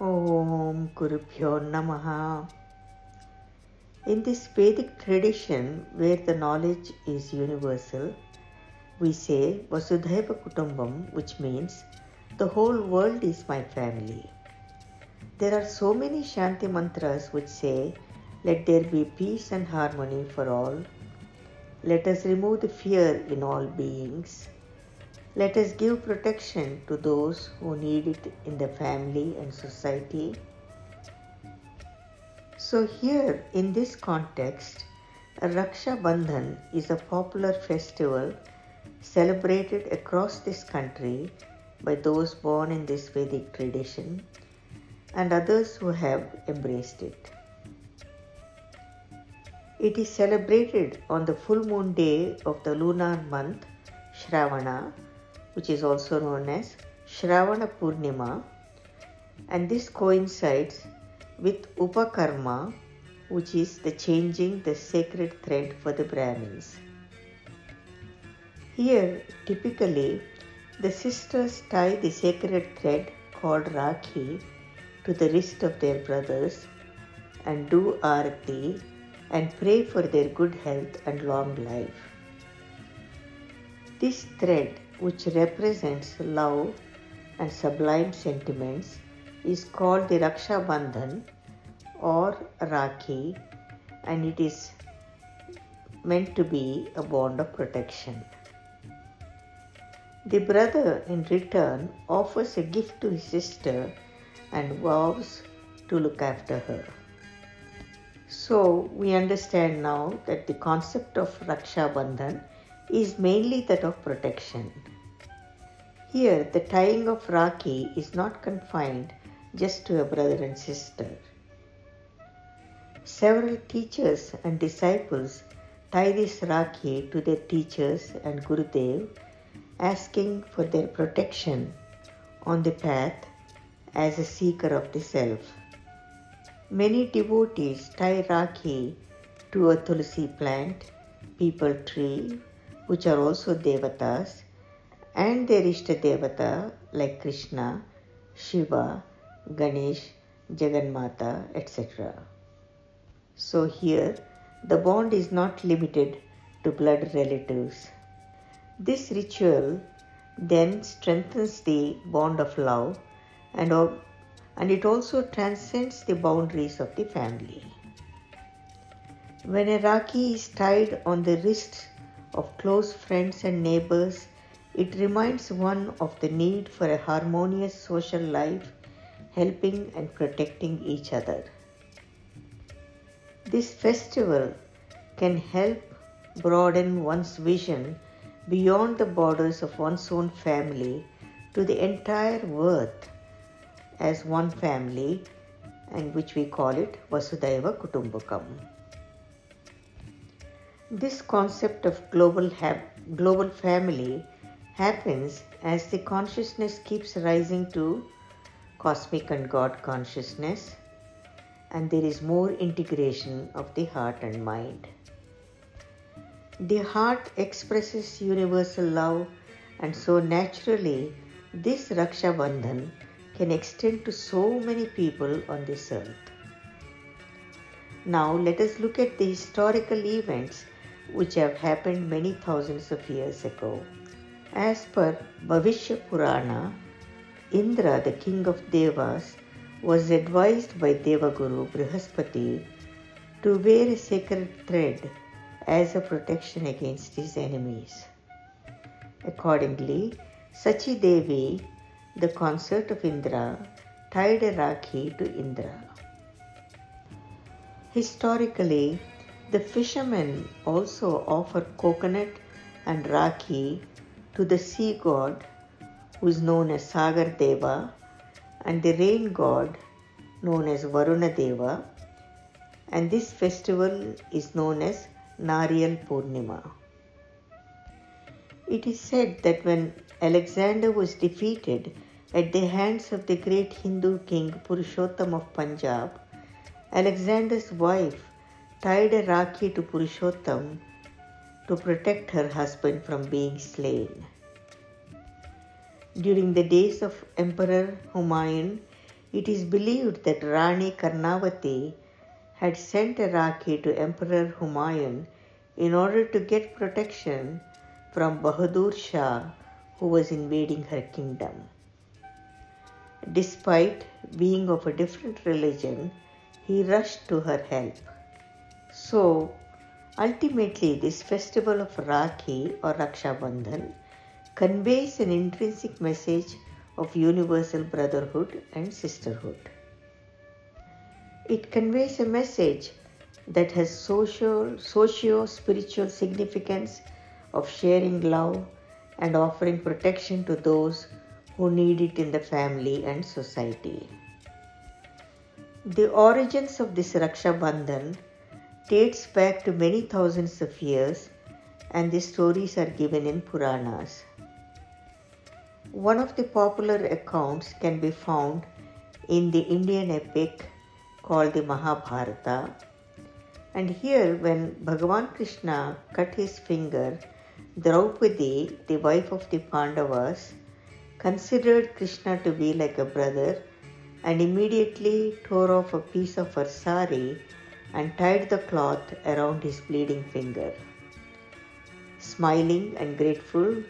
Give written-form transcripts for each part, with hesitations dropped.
Om Gurubhyo Namaha. In this Vedic tradition, where the knowledge is universal, we say Vasudhaiva Kutumbam, which means the whole world is my family. There are so many Shanti mantras which say, let there be peace and harmony for all. Let us remove the fear in all beings. Let us give protection to those who need it in the family and society. So here in this context, Raksha Bandhan is a popular festival celebrated across this country by those born in this Vedic tradition and others who have embraced it. It is celebrated on the full moon day of the lunar month Shravana, which is also known as Shravana Purnima, and this coincides with Upakarma, which is the changing the sacred thread for the Brahmins. Here, typically, the sisters tie the sacred thread called Rakhi to the wrist of their brothers and do arati and pray for their good health and long life. This thread, which represents love and sublime sentiments, is called the Raksha Bandhan or Rakhi, and it is meant to be a bond of protection. The brother in return offers a gift to his sister and vows to look after her. So we understand now that the concept of Raksha Bandhan is mainly that of protection. Here the tying of Rakhi is not confined just to a brother and sister. Several teachers and disciples tie this Rakhi to their teachers and Gurudev, asking for their protection on the path as a seeker of the self. Many devotees tie Rakhi to a tulsi plant, peepal tree, which are also devatas, and their Ishta Devata like Krishna, Shiva, Ganesh, Jagannatha, etc. So here, the bond is not limited to blood relatives. This ritual then strengthens the bond of love and it also transcends the boundaries of the family. When a Rakhi is tied on the wrists of close friends and neighbors, it reminds one of the need for a harmonious social life, helping and protecting each other. This festival can help broaden one's vision beyond the borders of one's own family to the entire world as one family, and which we call it Vasudhaiva Kutumbakam. This concept of global family happens as the consciousness keeps rising to cosmic and God consciousness, and there is more integration of the heart and mind. The heart expresses universal love, and so naturally this Raksha Bandhan can extend to so many people on this earth. Now let us look at the historical events which have happened many thousands of years ago. As per Bhavishya Purana, Indra, the king of Devas, was advised by Devaguru Brihaspati to wear a sacred thread as a protection against his enemies. Accordingly, Sachi Devi, the consort of Indra, tied a Rakhi to Indra. Historically, the fishermen also offer coconut and Rakhi to the sea god, who is known as Sagar Deva, and the rain god known as Varuna Deva, and this festival is known as Nariyal Purnima. It is said that when Alexander was defeated at the hands of the great Hindu king Purushottam of Punjab, Alexander's wife tied a Rakhi to Purushottam to protect her husband from being slain. During the days of Emperor Humayun, It is believed that Rani Karnavati had sent a Rakhi to Emperor Humayun in order to get protection from Bahadur Shah, who was invading her kingdom. Despite being of a different religion, he rushed to her help. So, ultimately, this festival of Rakhi or Raksha Bandhan conveys an intrinsic message of universal brotherhood and sisterhood. It conveys a message that has socio-spiritual significance of sharing love and offering protection to those who need it in the family and society. The origins of this Raksha Bandhan dates back to many thousands of years, and the stories are given in Puranas. One of the popular accounts can be found in the Indian epic called the Mahabharata. And here, when Bhagavan Krishna cut his finger, Draupadi, the wife of the Pandavas, considered Krishna to be like a brother and immediately tore off a piece of her sari and tied the cloth around his bleeding finger. Smiling and grateful,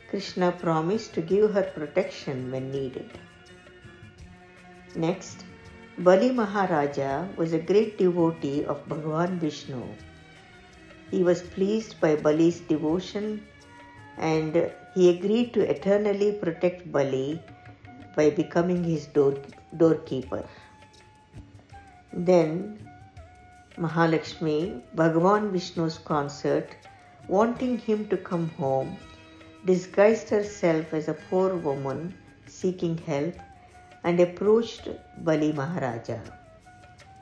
Krishna promised to give her protection when needed. Next, Bali Maharaja was a great devotee of Bhagavan Vishnu. He was pleased by Bali's devotion and he agreed to eternally protect Bali by becoming his doorkeeper. Then Mahalakshmi, Bhagavan Vishnu's consort, wanting him to come home, disguised herself as a poor woman seeking help and approached Bali Maharaja.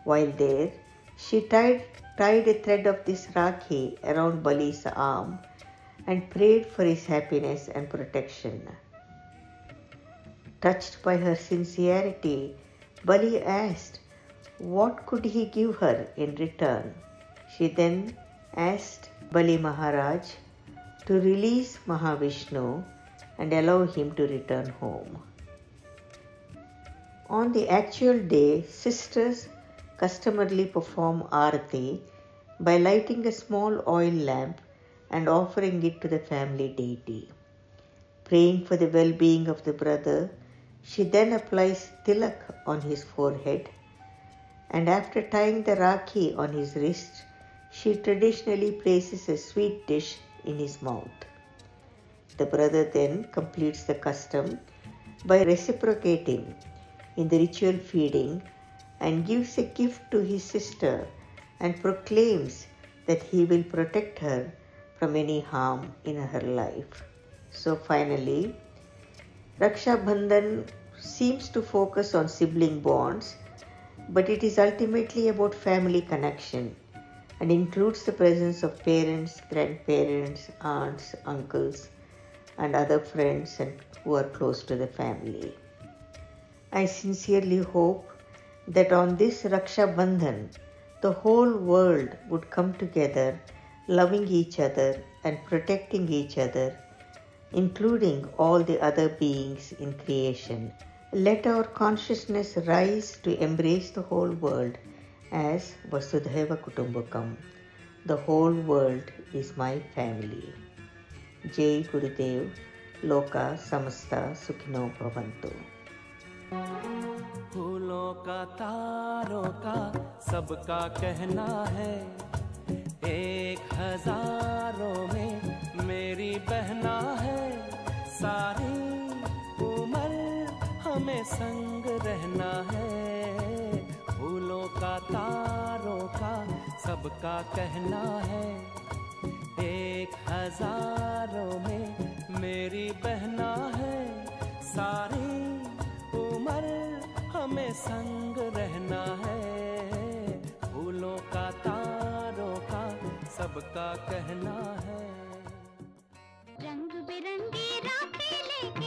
While there, she tied a thread of this Rakhi around Bali's arm and prayed for his happiness and protection. Touched by her sincerity, Bali asked what could he give her in return. She then asked Bali Maharaj to release Mahavishnu and allow him to return home. On the actual day, sisters customarily perform Aarati by lighting a small oil lamp and offering it to the family deity. Praying for the well-being of the brother, she then applies tilak on his forehead, and after tying the Rakhi on his wrist, she traditionally places a sweet dish in his mouth. The brother then completes the custom by reciprocating in the ritual feeding and gives a gift to his sister and proclaims that he will protect her from any harm in her life. So finally, Raksha Bandhan seems to focus on sibling bonds, but it is ultimately about family connection and includes the presence of parents, grandparents, aunts, uncles, and other friends who are close to the family. I sincerely hope that on this Raksha Bandhan, the whole world would come together, loving each other and protecting each other, including all the other beings in creation. Let our consciousness rise to embrace the whole world as Vasudhaiva Kutumbakam. The whole world is my family. Jai Gurudev, Loka Samasta Sukhino Bhavantu. फूलों का तारों का सबका कहना है, एक हजारों में मेरी बहना है, सारी उम्र हमें संग रहना है। फूलों का तारों का सबका कहना है, एक हजारों में मेरी बहना है, सारी उम्र हमें संग रहना है। फूलों का तारों का सबका कहना है। रंग बिरंगी राखें लेके